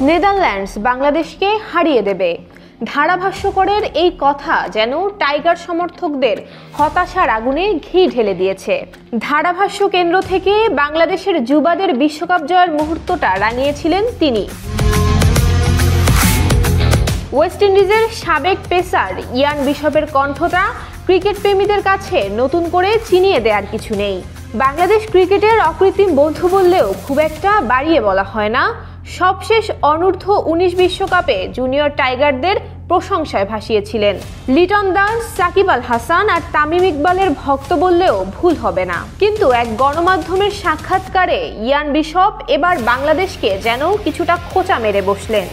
Netherlands বাংলাদেশকে হারিয়ে দেবে। ধারাভাষ্যকরের এই কথা যেন টাইগার সমর্থকদের হতাশার আগুনে ঘি ঢেলে দিয়েছে। ধারাভাষ্য কেন্দ্র থেকে বাংলাদেশের যুবাদের বিশ্বকাপ জয়ের মুহূর্তটা রাঙিয়েছিলেন তিনি। ওয়েস্ট ইন্ডিজের সাবেক পেসার ইয়ান বিশপের কণ্ঠটা ক্রিকেট প্রেমীদের কাছে নতুন করে চিনিয়ে দেওয়ার কিছু নেই। বাংলাদেশ ক্রিকেটের অকৃত্রিম বন্ধু বললেও খুব একটা বাড়িয়ে বলা হয় না। সবশেষ অনূর্ধ্ব 19 বিশ্বকাপে জুনিয়র টাইগারদের প্রশংসায় ভাসিয়েছিলেন লিটন দাস, সাকিব আল হাসান আর তামিম ইকবালের ভক্ত বললেও ভুল হবে না। কিন্তু এক গণমাধ্যমের সাক্ষাৎকারে ইয়ান বিশপ এবার বাংলাদেশকে যেন কিছুটা খোঁচা মেরে বসলেন।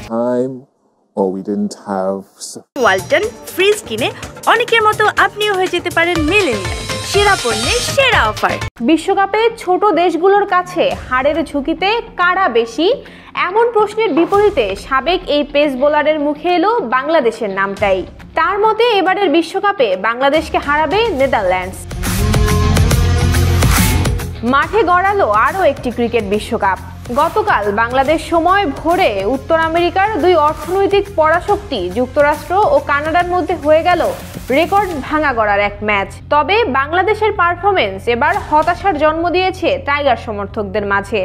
ওয়ালটন ফ্রিজ কিনে অনেকের মতো আপনিও হয়ে যেতে পারেন মিলেনিয়াল। সেরা পণ্যের সেরা অফার। বিশ্বকাপে ছোট দেশগুলোর কাছে হারের ঝুঁকিতে কারা বেশি, এমন প্রশ্নের বিপরীতে সাবেক এই পেস বোলারের মুখে এলো বাংলাদেশের নামটাই। তার মতে এবারের বিশ্বকাপে বাংলাদেশকে হারাবে নেদারল্যান্ডস। মাঠে গড়ালো আরও একটি ক্রিকেট বিশ্বকাপ। গতকাল বাংলাদেশ সময় ভোরে উত্তর আমেরিকার দুই অর্থনৈতিক পরাশক্তি যুক্তরাষ্ট্র ও কানাডার মধ্যে হয়ে গেল রেকর্ড ভাঙা গড়ার এক ম্যাচ। তবে বাংলাদেশের পারফরমেন্স এবার হতাশার জন্ম দিয়েছে টাইগার সমর্থকদের মাঝে।